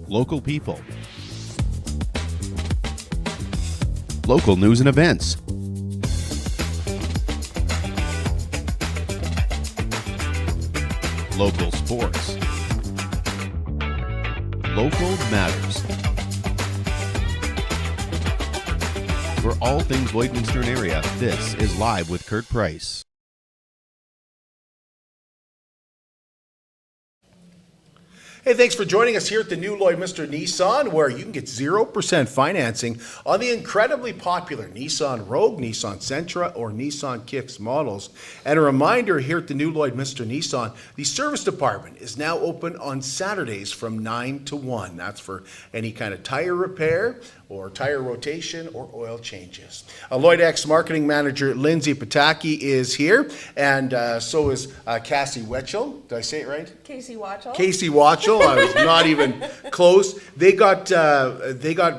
local people, local news and events, local sports, local matters. For all things Lloydminster area, this is Live with Kurt Price. Hey, thanks for joining us here at the new Lloydminster Nissan, where you can get 0% financing on the incredibly popular Nissan Rogue, Nissan Sentra, or Nissan Kicks models. And a reminder here at the new Lloydminster Nissan, the service department is now open on Saturdays from 9 to 1. That's for any kind of tire repair or tire rotation or oil changes. Lloyd X Marketing Manager Lindsay Pataki is here, and so is Cassie Wetchell. Did I say it right? Casey Watchell. Casey Watchell. I was not even close. They got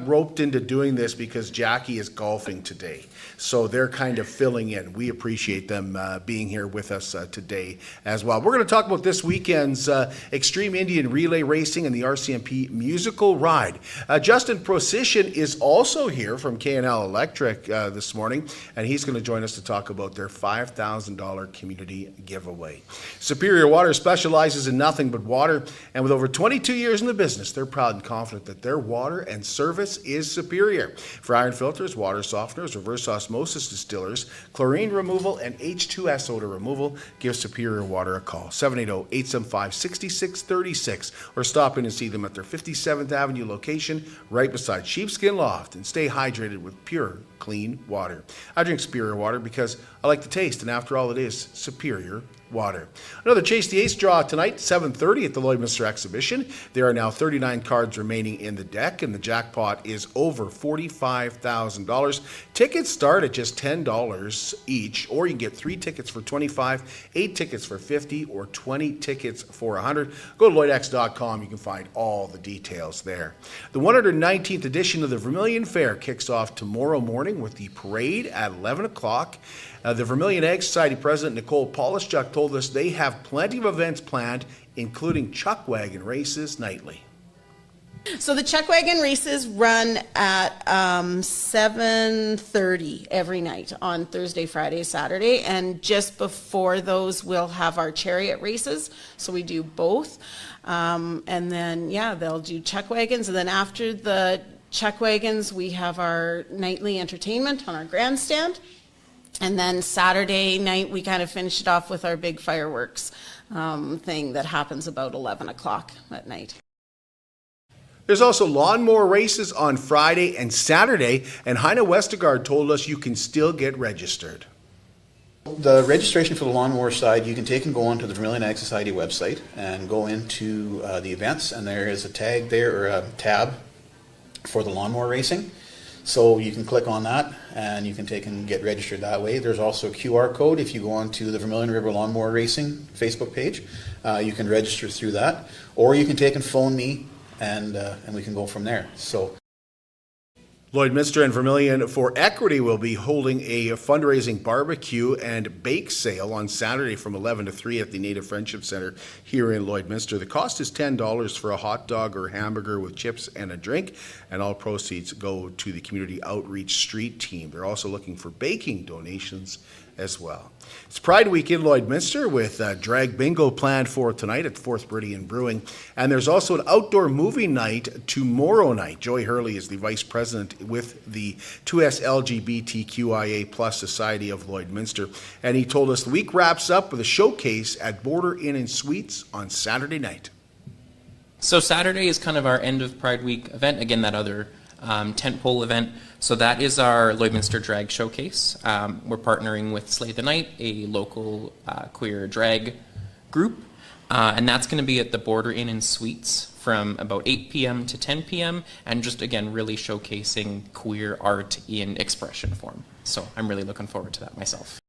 roped into doing this because Jackie is golfing today. So they're kind of filling in. We appreciate them being here with us today as well. We're going to talk about this weekend's Extreme Indian Relay Racing and the RCMP Musical Ride. Justin Procyshen is also here from K&L Electric this morning, and he's going to join us to talk about their $5,000 community giveaway. Superior Water specializes in nothing but water, and with over 22 years in the business, they're proud and confident that their water and service is superior. For iron filters, water softeners, reverse osmosis distillers, chlorine removal, and H2S odor removal, give Superior Water a call. 780-875-6636, or stop in and see them at their 57th Avenue location right beside Sheepskin Loft, and stay hydrated with pure, clean water. I drink Superior Water because I like the taste, and after all, it is Superior Water. Another Chase the Ace draw tonight, 7:30 at the Lloydminster Exhibition. There are now 39 cards remaining in the deck, and the jackpot is over $45,000. Tickets start at just $10 each, or you can get 3 tickets for $25, 8 tickets for $50, or 20 tickets for $100. Go to LloydX.com. You can find all the details there. The 119th edition of the Vermilion Fair kicks off tomorrow morning with the parade at 11 o'clock. The Vermilion Ag Society President Nicole Polishchuk told us they have plenty of events planned, including chuck wagon races nightly. So the chuck wagon races run at 7:30 every night on Thursday, Friday, Saturday, and just before those we'll have our chariot races. So we do both, and then they'll do chuck wagons, and then after the chuck wagons we have our nightly entertainment on our grandstand. And then Saturday night, we kind of finish it off with our big fireworks thing that happens about 11 o'clock at night. There's also lawnmower races on Friday and Saturday, and Heine Westergaard told us you can still get registered. The registration for the lawnmower side, you can take and go onto the Vermilion Ag Society website and go into the events, and there is a tag there, or a tab for the lawnmower racing. So you can click on that and you can take and get registered that way. There's also a QR code if you go onto the Vermilion River Lawnmower Racing Facebook page. You can register through that, or you can take and phone me and we can go from there. So Lloydminster and Vermilion for Equity will be holding a fundraising barbecue and bake sale on Saturday from 11 to 3 at the Native Friendship Center here in Lloydminster. The cost is $10 for a hot dog or hamburger with chips and a drink, and all proceeds go to the Community Outreach Street Team. They're also looking for baking donations as well. It's Pride Week in Lloydminster with drag bingo planned for tonight at 4th Meridian Brewing. And there's also an outdoor movie night tomorrow night. Joey Hurley is the vice president with the 2S LGBTQIA Plus Society of Lloydminster. And he told us the week wraps up with a showcase at Border Inn and Suites on Saturday night. So Saturday is kind of our end of Pride Week event. Again, that other tentpole event. So that is our Lloydminster Drag Showcase. We're partnering with Slay the Night, a local queer drag group, and that's going to be at the Border Inn and Suites from about 8 p.m. to 10 p.m. and just again really showcasing queer art in expression form. So I'm really looking forward to that myself.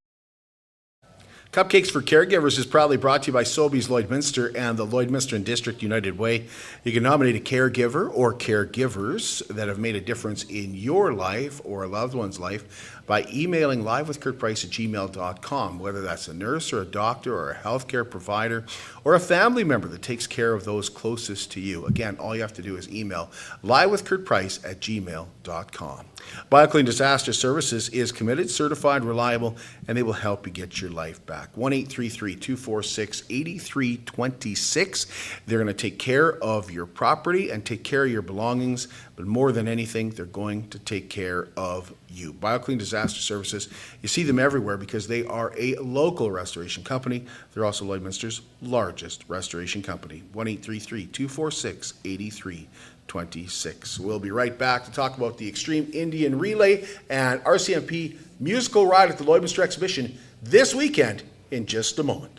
Cupcakes for Caregivers is proudly brought to you by Sobeys Lloydminster and the Lloydminster and District United Way. You can nominate a caregiver or caregivers that have made a difference in your life or a loved one's life by emailing livewithkurtprice@gmail.com, whether that's a nurse or a doctor or a healthcare provider or a family member that takes care of those closest to you. Again, all you have to do is email livewithkurtprice@gmail.com. BioClean Disaster Services is committed, certified, reliable, and they will help you get your life back. 1-833-246-8326. They're going to take care of your property and take care of your belongings, but more than anything, they're going to take care of you. BioClean Disaster Services, you see them everywhere because they are a local restoration company. They're also Lloydminster's largest restoration company. 1-833-246-8326. We'll be right back to talk about the Extreme Indian Relay and RCMP Musical Ride at the Lloydminster Exhibition this weekend in just a moment.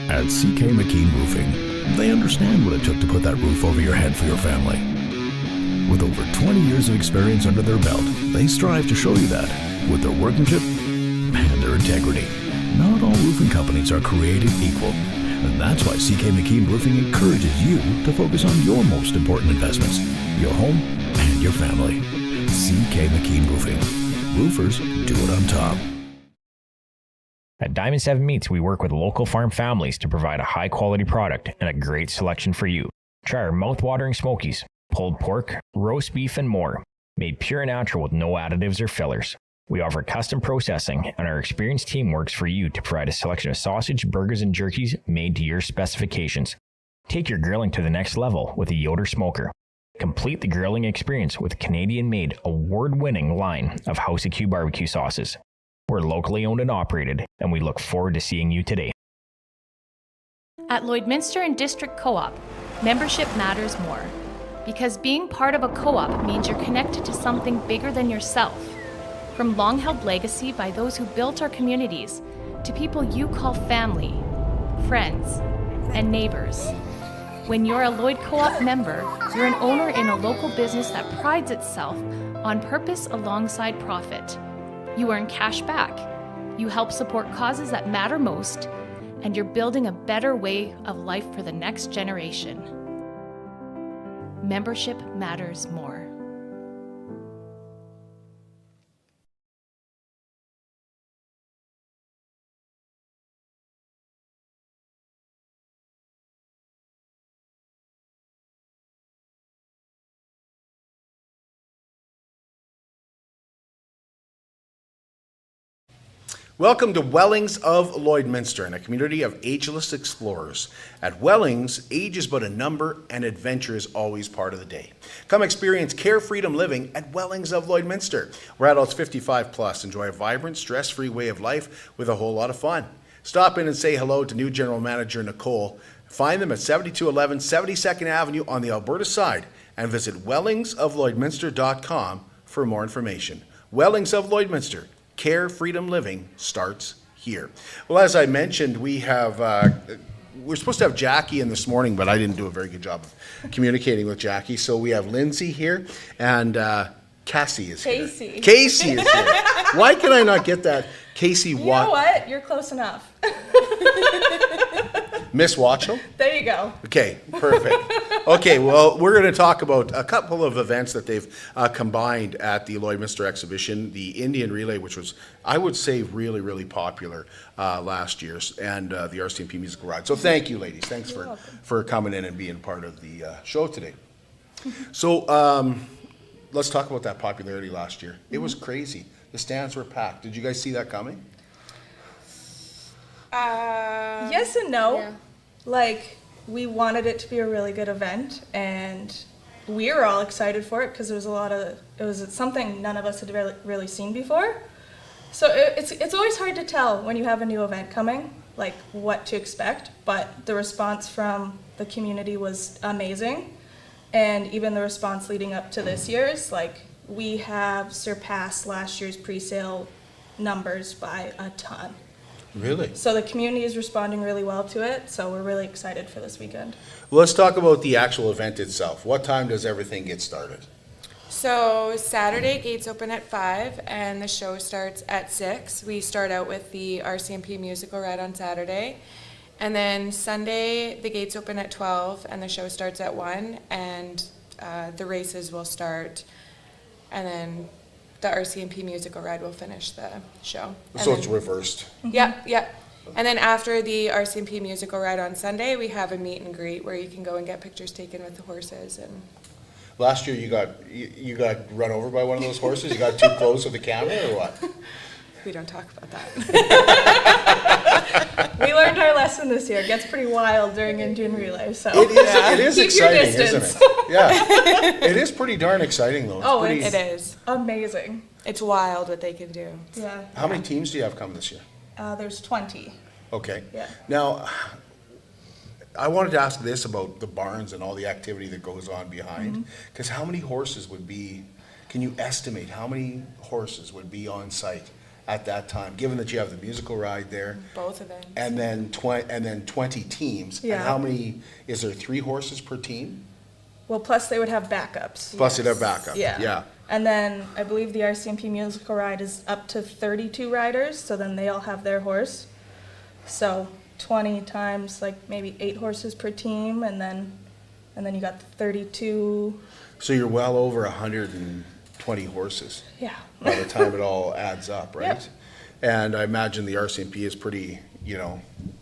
At CK McKean Roofing, they understand what it took to put that roof over your head for your family. With over 20 years of experience under their belt, they strive to show you that with their workmanship and their integrity. Not all roofing companies are created equal, and that's why CK McKean Roofing encourages you to focus on your most important investments, your home and your family. CK McKean Roofing. Roofers do it on top. At Diamond 7 Meats, we work with local farm families to provide a high-quality product and a great selection for you. Try our mouth-watering smokies, pulled pork, roast beef, and more, made pure and natural with no additives or fillers. We offer custom processing, and our experienced team works for you to provide a selection of sausage, burgers, and jerkies made to your specifications. Take your grilling to the next level with a Yoder smoker. Complete the grilling experience with Canadian-made, award-winning line of House of Q barbecue sauces. We're locally owned and operated, and we look forward to seeing you today. At Lloydminster and District Co-op, membership matters more. Because being part of a co-op means you're connected to something bigger than yourself. From long-held legacy by those who built our communities, to people you call family, friends, and neighbors. When you're a Lloyd Co-op member, you're an owner in a local business that prides itself on purpose alongside profit. You earn cash back, you help support causes that matter most, and you're building a better way of life for the next generation. Membership matters more. Welcome to Wellings of Lloydminster and a community of ageless explorers. At Wellings, age is but a number and adventure is always part of the day. Come experience carefreedom living at Wellings of Lloydminster, where adults 55 plus enjoy a vibrant, stress-free way of life with a whole lot of fun. Stop in and say hello to new General Manager Nicole. Find them at 7211 72nd Avenue on the Alberta side and visit wellingsoflloydminster.com for more information. Wellings of Lloydminster. Care Freedom Living starts here. Well, as I mentioned, we're supposed to have Jackie in this morning, but I didn't do a very good job of communicating with Jackie. So we have Lindsay here, and Cassie is here. Casey is here. Why can I not get that? Casey You know what? You're close enough. Miss Watchell? There you go. Okay, perfect. Okay, well, we're going to talk about a couple of events that they've combined at the Lloydminster exhibition. The Indian Relay, which was, I would say, really, really popular last year, and the RCMP Musical Ride. So thank you, ladies. Thanks for coming in and being part of the show today. So let's talk about that popularity last year. It was crazy. The stands were packed. Did you guys see that coming? Yes and no. Yeah. Like, we wanted it to be a really good event, and we were all excited for it because it was something none of us had really seen before. So it's always hard to tell when you have a new event coming, like what to expect, but the response from the community was amazing. And even the response leading up to this year's, like, we have surpassed last year's pre-sale numbers by a ton. Really? So the community is responding really well to it, so we're really excited for this weekend. Well, let's talk about the actual event itself. What time does everything get started? So Saturday, gates open at 5 and the show starts at 6. We start out with the RCMP Musical Ride on Saturday. And then Sunday, the gates open at 12 and the show starts at 1. And the races will start. And then the RCMP Musical Ride will finish the show. So it's reversed. Yeah. And then after the RCMP Musical Ride on Sunday, we have a meet and greet where you can go and get pictures taken with the horses. And Last year, you got run over by one of those horses? You got too close with the camera, or what? we don't talk about that. We learned our lesson this year. It gets pretty wild during Indian Relay, so. It is Keep your exciting, isn't distance. it? Yeah. It is pretty darn exciting, though. Oh, pretty, It is. Amazing. It's wild what they can do. Yeah. How many teams do you have coming this year? There's 20. Okay. Yeah. Now, I wanted to ask this about the barns and all the activity that goes on behind. Because how many horses would be, can you estimate how many horses would be on site at that time, given that you have the musical ride there? Both events. And then 20 teams. Yeah. And how many, is there 3 horses per team? Well, plus they would have backups. Plus you'd have backup. Yeah. Yeah. And then I believe the RCMP Musical Ride is up to 32 riders, so then they all have their horse. So 20 times like maybe 8 horses per team, and then you got the 32. So you're well over 120 horses Yeah. by the time it all adds up, right? Yep. And I imagine the RCMP is pretty,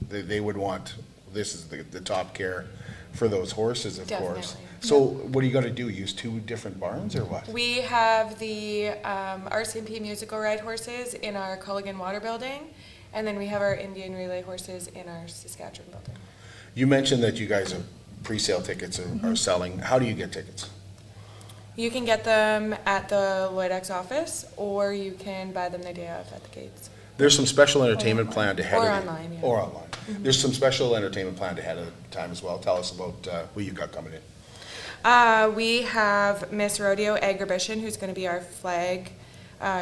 they would want, this is the top care for those horses, of course. Definitely. So what do you got to do? Use 2 different barns or what? We have the RCMP Musical Ride horses in our Culligan Water Building, and then we have our Indian Relay horses in our Saskatchewan building. You mentioned that you guys have pre-sale tickets are selling. How do you get tickets? You can get them at the Lloyd office, or you can buy them the day of at the gates. There's some special entertainment planned ahead Or of it. online, yeah. Or online. There's some special entertainment planned ahead of time as well. Tell us about who you got coming in. We have Miss Rodeo Agribition, who's going to be our flag,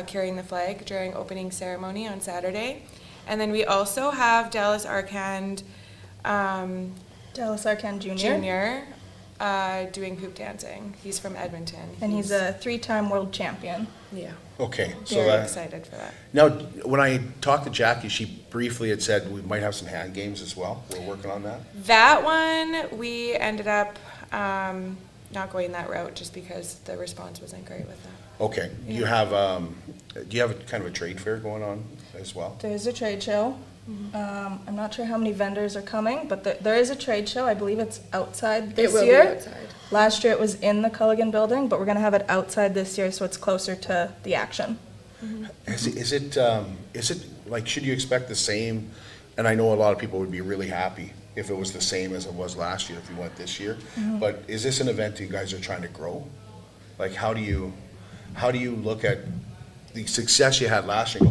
carrying the flag during opening ceremony on Saturday. And then we also have Dallas Arcand Dallas Arcand Jr. Jr. Doing hoop dancing. He's from Edmonton. And he's a 3-time world champion. Yeah. Okay. So Very that, excited for that. now, when I talked to Jackie, she briefly had said we might have some hand games as well. We're working on that. That one, we ended up not going that route just because the response wasn't great with that. Okay. Do you have kind of a trade fair going on as well? There's a trade show. I'm not sure how many vendors are coming, but there is a trade show. I believe it's outside this year. Be outside. Last year it was in the Culligan building, but we're going to have it outside this year so it's closer to the action. Is it like, should you expect the same? And I know a lot of people would be really happy if it was the same as it was last year if you went this year. But is this an event you guys are trying to grow? Like, how do you look at the success you had last year?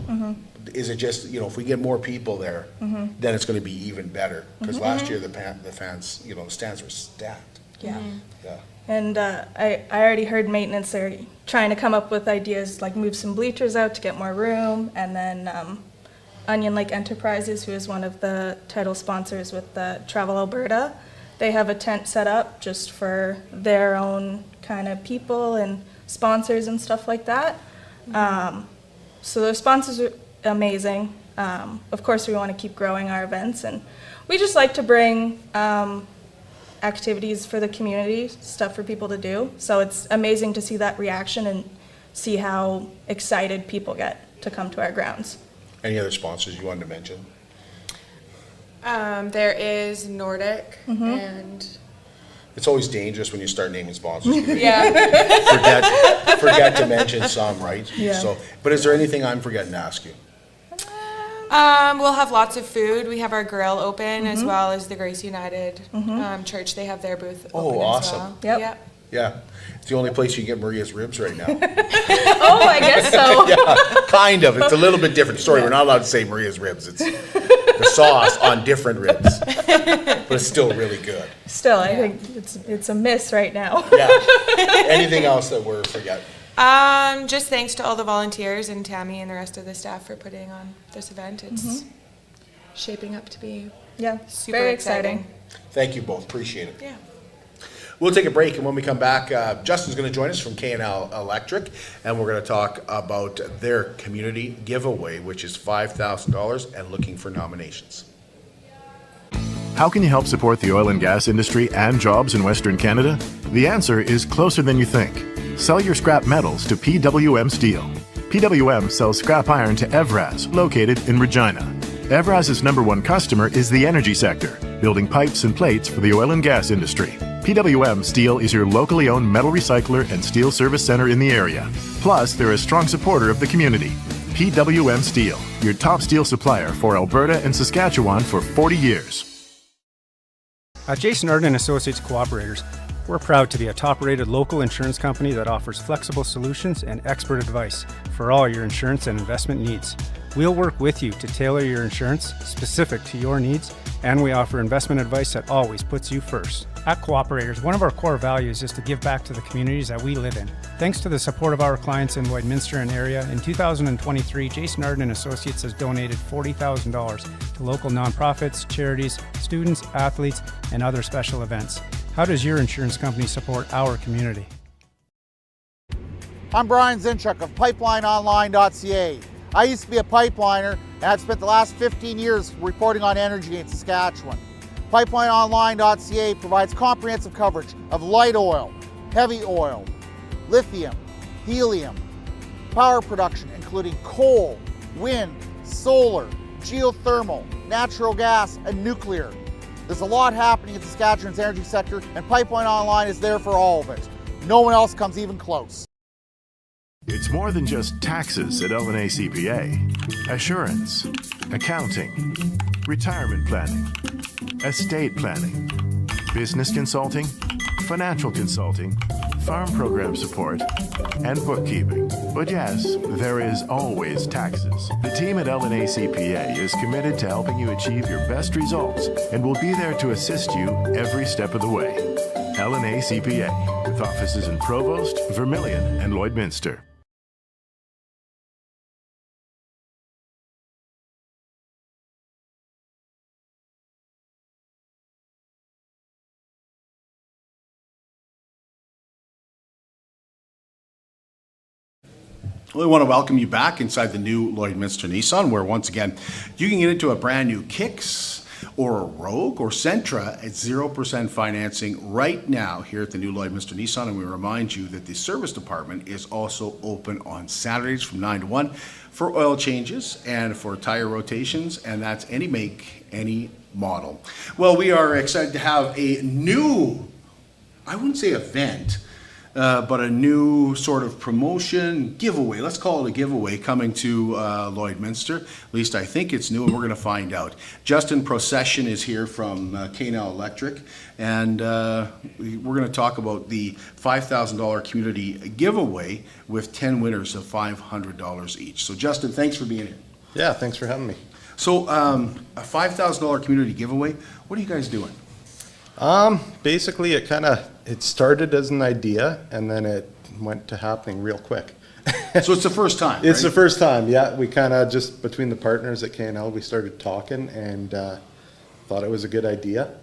Is it just, if we get more people there, then it's going to be even better? Because last year the fans, the stands were stacked. Yeah. Yeah. And I already heard maintenance, they're trying to come up with ideas like move some bleachers out to get more room. And then Onion Lake Enterprises, who is one of the title sponsors with the Travel Alberta, they have a tent set up just for their own kind of people and sponsors and stuff like that. So the sponsors are amazing. Of course, we want to keep growing our events, and we just like to bring activities for the community, stuff for people to do. So it's amazing to see that reaction and see how excited people get to come to our grounds. Any other sponsors you wanted to mention? There is Nordic and It's always dangerous when you start naming sponsors. yeah. Forget to mention some, right? Yeah. So, but is there anything I'm forgetting to ask you? We'll have lots of food. We have our grill open as well as the Grace United Church. They have their booth open awesome. as well. Yep. Yeah. Yeah, it's the only place you can get Maria's ribs right now. Oh, I guess so. Yeah, kind of. It's a little bit different. Sorry, we're not allowed to say Maria's ribs. It's the sauce on different ribs, but it's still really good. Still, I think it's a miss right now. Yeah. Anything else that we're forgetting? Just thanks to all the volunteers and Tammy and the rest of the staff for putting on this event. It's shaping up to be Yeah, super very exciting. exciting. Thank you both. Appreciate it. Yeah. We'll take a break, and when we come back, Justin's going to join us from K&L Electric, and we're going to talk about their community giveaway, which is $5,000, and looking for nominations. How can you help support the oil and gas industry and jobs in Western Canada? The answer is closer than you think. Sell your scrap metals to PWM Steel. PWM sells scrap iron to Evraz, located in Regina. Evraz's #1 customer is the energy sector, building pipes and plates for the oil and gas industry. PWM Steel is your locally owned metal recycler and steel service center in the area. Plus, they're a strong supporter of the community. PWM Steel, your top steel supplier for Alberta and Saskatchewan for 40 years. At Jason Arden and Associates Cooperators, we're proud to be a top-rated local insurance company that offers flexible solutions and expert advice for all your insurance and investment needs. We'll work with you to tailor your insurance specific to your needs, and we offer investment advice that always puts you first. At Cooperators, one of our core values is to give back to the communities that we live in. Thanks to the support of our clients in Lloydminster and area, in 2023, Jason Arden and Associates has donated $40,000 to local nonprofits, charities, students, athletes, and other special events. How does your insurance company support our community? I'm Brian Zinchuk of PipelineOnline.ca. I used to be a pipeliner, and I've spent the last 15 years reporting on energy in Saskatchewan. PipelineOnline.ca provides comprehensive coverage of light oil, heavy oil, lithium, helium, power production including coal, wind, solar, geothermal, natural gas, and nuclear. There's a lot happening in Saskatchewan's energy sector, and Pipeline Online is there for all of it. No one else comes even close. It's more than just taxes at L&A CPA. Assurance, accounting, retirement planning, estate planning, business consulting, financial consulting, farm program support, and bookkeeping. But yes, there is always taxes. The team at L&A CPA is committed to helping you achieve your best results and will be there to assist you every step of the way. L&A CPA, with offices in Provost, Vermilion, and Lloydminster. We want to welcome you back inside the new Lloydminster Nissan, where once again, you can get into a brand new Kicks or a Rogue or Sentra at 0% financing right now here at the new Lloydminster Nissan. And we remind you that the service department is also open on Saturdays from 9 to 1 for oil changes and for tire rotations, and that's any make, any model. Well, we are excited to have a new, I wouldn't say event, but a new sort of promotion giveaway. Let's call it a giveaway coming to Lloydminster. At least I think it's new, and we're going to find out. Justin Procyshen is here from K&L Electric, and we're going to talk about the $5,000 community giveaway with 10 winners of $500 each. So Justin, thanks for being here. Yeah, thanks for having me. So a $5,000 community giveaway, what are you guys doing? Basically it started as an idea and then it went to happening real quick. So it's the first time, It's right? the first time, yeah. We kind of just, between the partners at K&L, we started talking and thought it was a good idea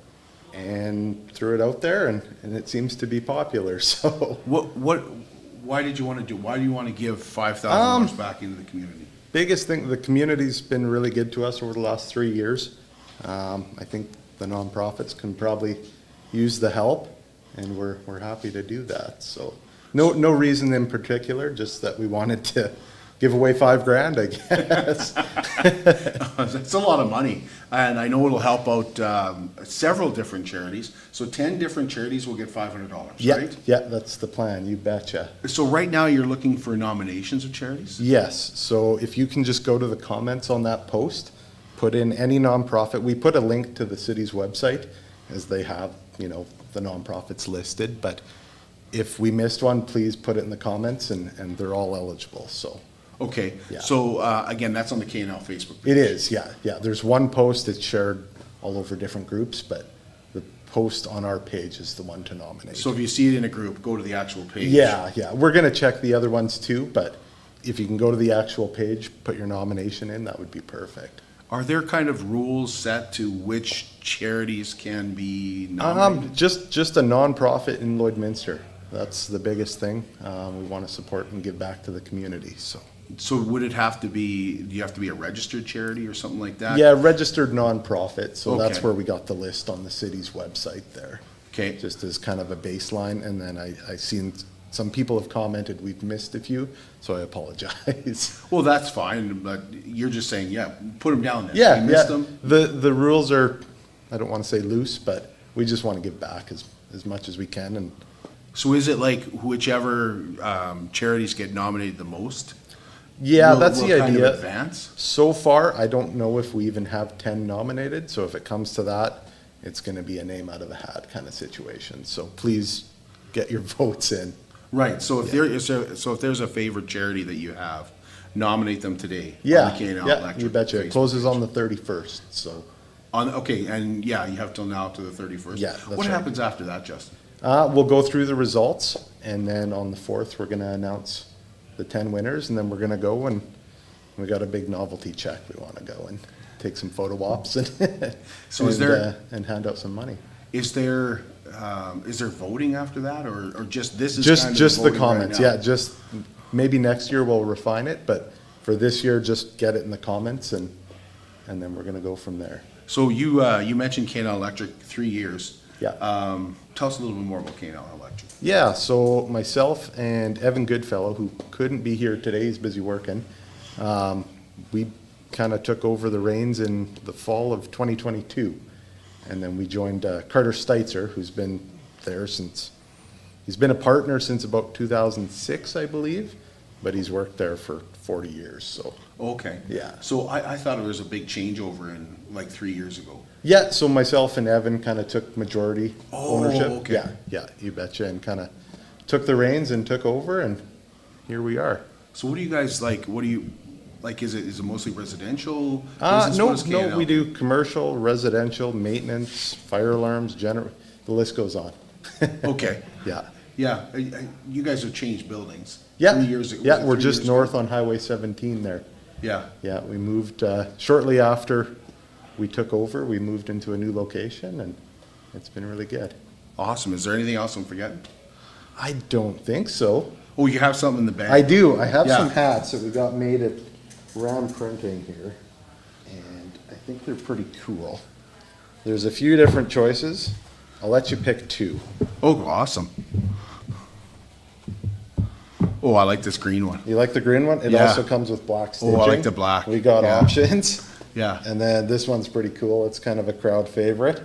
and threw it out there, and it seems to be popular, so. Why do you want to give $5,000 back into the community? Biggest thing, the community's been really good to us over the last 3 years. I think the nonprofits can probably use the help, and we're happy to do that. So no reason in particular, just that we wanted to give away $5,000, I guess. That's a lot of money, and I know it'll help out several different charities. So 10 different charities will get $500, right? Yeah, that's the plan, you betcha. So right now you're looking for nominations of charities? Yes, so if you can just go to the comments on that post, put in any nonprofit. We put a link to the city's website, as they have, the nonprofits listed, but if we missed one, please put it in the comments, and they're all eligible, so. Okay, Yeah. so again, that's on the K&L Facebook page. It is, yeah. There's one post that's shared all over different groups, but the post on our page is the one to nominate. So if you see it in a group, go to the actual page. Yeah. We're gonna check the other ones too, but if you can go to the actual page, put your nomination in, that would be perfect. Are there kind of rules set to which charities can be nominated? Just a nonprofit in Lloydminster. That's the biggest thing. We want to support and give back to the community, so. So would it have to be, do you have to be a registered charity or something like that? Yeah, registered nonprofit, so that's Okay. where we got the list on the city's website there. Okay. Just as kind of a baseline, and then I seen some people have commented we've missed a few, so I apologize. Well, that's fine, but you're just saying, yeah, put them down there. Yeah, You missed yeah. them? The rules are, I don't want to say loose, but we just want to give back as much as we can, and So is it like whichever charities get nominated the most? yeah, will- that's will the kind of idea. advance? So far, I don't know if we even have 10 nominated, so if it comes to that, it's going to be a name out of a hat kind of situation. So please get your votes in. Right, so if if there's a favorite charity that you have, nominate them today. Yeah, On the K&L yeah, Electric you betcha. It Facebook closes on page. the 31st, so. Okay, and yeah, you have till now to the 31st. Yeah, that's What right. happens after that, Justin? We'll go through the results, and then on the 4th, we're going to announce the 10 winners, and then we're going to go and we got a big novelty check. We want to go and take some photo ops and, So is there- and hand out some money. Is there voting after that, or just this is kind of Just the voting right comments, now? yeah, just maybe next year we'll refine it, but for this year, just get it in the comments and then we're going to go from there. So you mentioned K&L Electric, 3 years. Yeah. Tell us a little bit more about K&L Electric. Yeah, so myself and Evan Goodfellow, who couldn't be here today, he's busy working, we kind of took over the reins in the fall of 2022. And then we joined Carter Steitzer, who's been there since, he's been a partner since about 2006, I believe, but he's worked there for 40 years, so. Okay. Yeah. So I thought it was a big changeover in like 3 years ago. Yeah, so myself and Evan kind of took majority ownership. okay. Yeah, you betcha, and kind of took the reins and took over, and here we are. So what do you guys like? What do you like? Is it mostly residential? business? What is No, K&L? we do commercial, residential, maintenance, fire alarms, the list goes on. Okay. Yeah. Yeah, you guys have changed buildings. Yeah. 3 years ago. Yeah, was it we're 3 just years north ago? on Highway 17 there. Yeah. Yeah, we moved, shortly after we took over, we moved into a new location, and it's been really good. Awesome. Is there anything else I'm forgetting? I don't think so. Oh, you have something in the bag. I do. I have Yeah. some hats that we got made at Ram Printing here, and I think they're pretty cool. There's a few different choices. I'll let you pick two. Oh, awesome. Oh, I like this green one. You like the green one? It Yeah. also comes with black stitching. Oh, I like the black. We got Yeah. options. Yeah. And then this one's pretty cool. It's kind of a crowd favorite.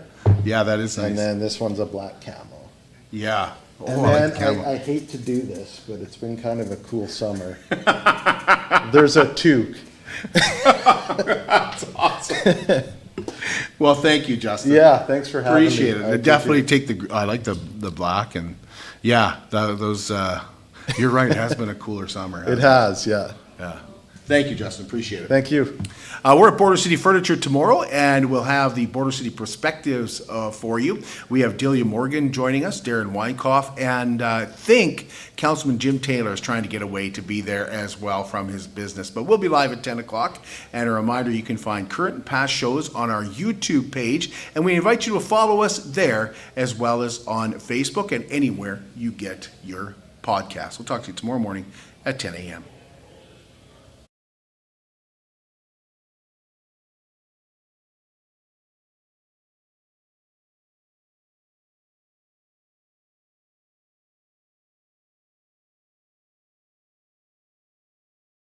Yeah, that is nice. And then this one's a black camo. Yeah. Oh, And I then like the camo. I hate to do this, but it's been kind of a cool summer. There's a toque. That's awesome. Well, thank you, Justin. Yeah, thanks for having me. Appreciate it. I Definitely appreciate I like the black, and yeah, those, you're right, it has been a cooler summer. It has, yeah. Yeah. Thank you, Justin. Appreciate it. Thank you. We're at Border City Furniture tomorrow, and we'll have the Border City perspectives for you. We have Delia Morgan joining us, Darren Weinkoff, and I think Councilman Jim Taylor is trying to get away to be there as well from his business. But we'll be live at 10 o'clock. And a reminder, you can find current and past shows on our YouTube page, and we invite you to follow us there as well as on Facebook and anywhere you get your podcasts. We'll talk to you tomorrow morning at 10 a.m.